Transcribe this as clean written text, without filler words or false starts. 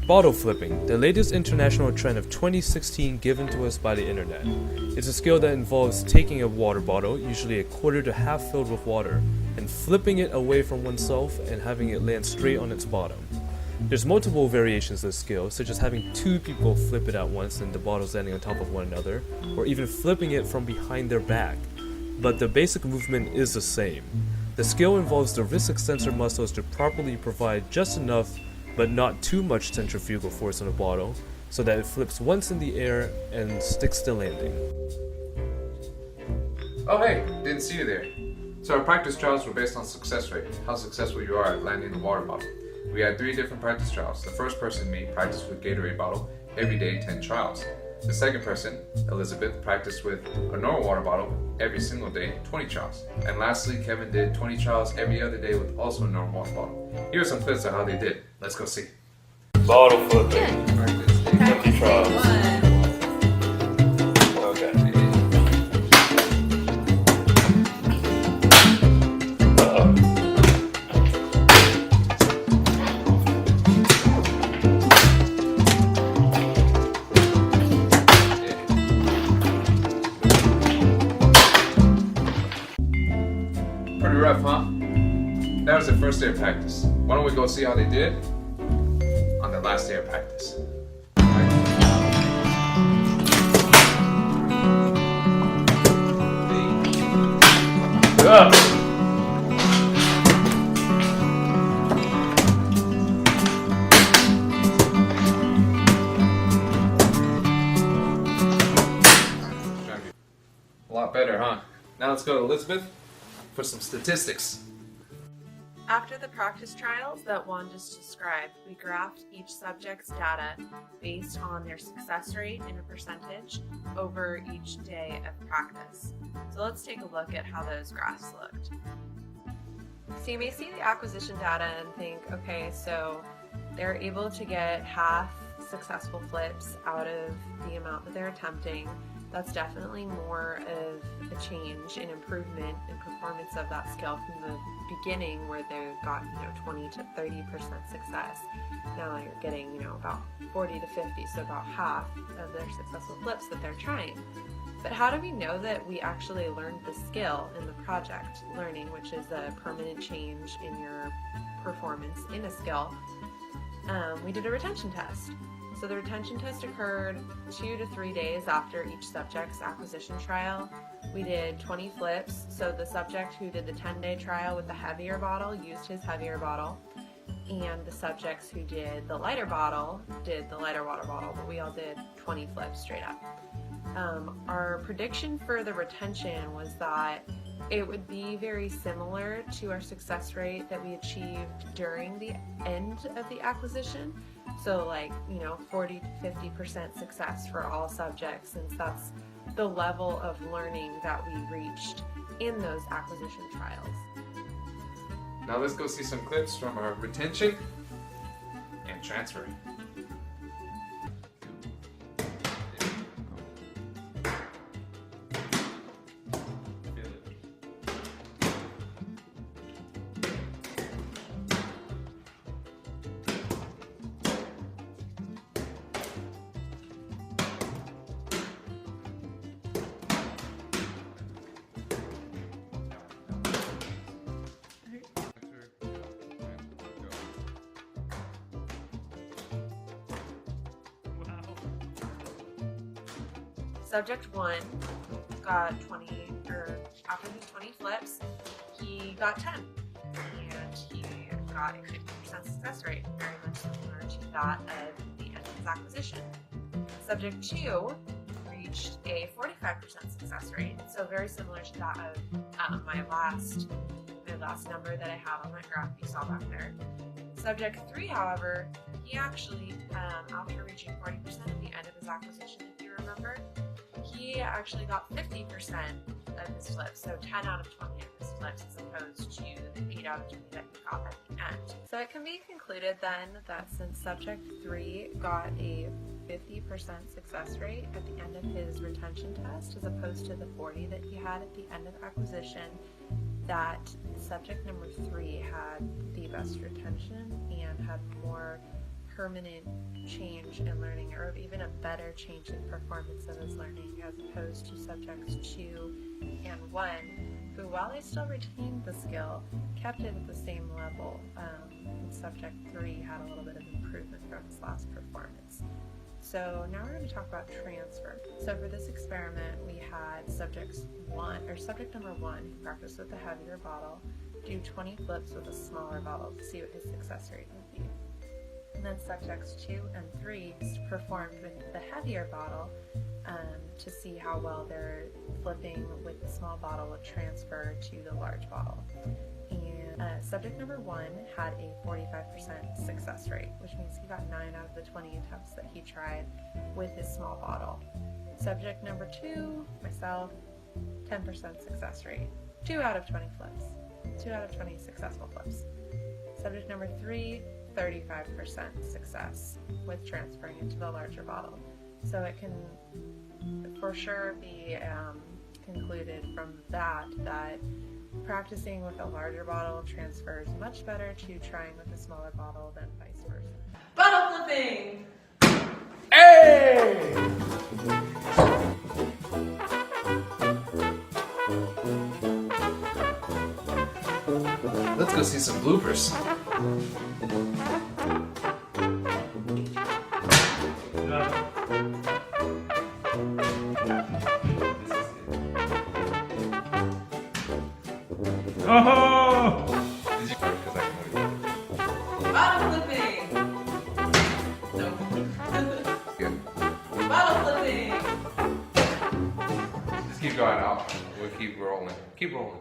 Bottle flipping, the latest international trend of 2016 given to us by the internet. It's a skill that involves taking a water bottle, usually a quarter to half filled with water, and flipping it away from oneself and having it land straight on its bottom. There's multiple variations of this skill, such as having two people flip it at once and the bottles landing on top of one another, or even flipping it from behind their back. But the basic movement is the same. The skill involves the wrist extensor muscles to properly provide just enough but not too much centrifugal force on a bottle, so that it flips once in the air and sticks the landing. Oh hey, didn't see you there. So our practice trials were based on success rate, how successful you are at landing the water bottle. We had 3 different practice trials. The first person, me, practiced with Gatorade bottle every day, 10 trials. The second person, Elizabeth, practiced with a normal water bottle every single day, 20 trials. And lastly, Kevin did 20 trials every other day with also a normal water bottle. Here are some clips of how they did. Let's go see. Bottle flipping. Practice day 20 trials. Okay. Pretty rough, huh? That was the first day of practice. Why don't we go see how they did on the last day of practice? A lot better, huh? Now let's go to Elizabeth for some statistics. After the practice trials that Juan just described, we graphed each subject's data based on their success rate in a percentage over each day of practice. So let's take a look at how those graphs looked. So you may see the acquisition data and think, okay, so they're able to get half successful flips out of the amount that they're attempting. That's definitely more of a change in improvement in performance of that skill from the beginning where they got 20 to 30% success. Now you're getting about 40 to 50, so about half of their successful flips that they're trying. But how do we know that we actually learned the skill in the project learning, which is a permanent change in your performance in a skill? We did a retention test. So the retention test occurred 2 to 3 days after each subject's acquisition trial. We did 20 flips, so the subject who did the 10-day trial with the heavier bottle used his heavier bottle, and the subjects who did the lighter bottle did the lighter water bottle, but we all did 20 flips straight up. Our prediction for the retention was that it would be very similar to our success rate that we achieved during the end of the acquisition. So 40 to 50% success for all subjects, since that's the level of learning that we reached in those acquisition trials. Now let's go see some clips from our retention and transfer. Subject 1 got 20, after his 20 flips, he got 10, and he got a 50% success rate, very much similar to that of the end of his acquisition. Subject 2 reached a 45% success rate, so very similar to that of my last number that I have on that graph you saw back there. Subject 3, however, he actually, after reaching 40% at the end of his acquisition, if you remember, he actually got 50% of his flips, so 10 out of 20 of his flips as opposed to the 8 out of 20 that he got at the end. So it can be concluded then that since subject 3 got a 50% success rate at the end of his retention test as opposed to the 40 that he had at the end of acquisition, that subject number 3 had the best retention and had more permanent change in learning, or even a better change in performance of his learning, as opposed to subjects 2 and 1, who, while they still retained the skill, kept it at the same level. And subject 3 had a little bit of improvement from his last performance. So now we're going to talk about transfer. So for this experiment, we had subject number 1, who practiced with the heavier bottle, do 20 flips with a smaller bottle to see what his success rate would be. And then subjects 2 and 3 performed with the heavier bottle to see how well their flipping with the small bottle would transfer to the large bottle. And subject number 1 had a 45% success rate, which means he got 9 out of the 20 attempts that he tried with his small bottle. Subject number 2, myself, 10% success rate, 2 out of 20 flips, 2 out of 20 successful flips. Subject number 3, 35% success with transferring into the larger bottle. So it can for sure be concluded from that practicing with a larger bottle transfers much better to trying with a smaller bottle than vice versa. Bottle flipping! Hey! Let's go see some bloopers. Oh! Bottle flipping! No. Good. Bottle flipping! Just keep going out. We'll keep rolling. Keep rolling.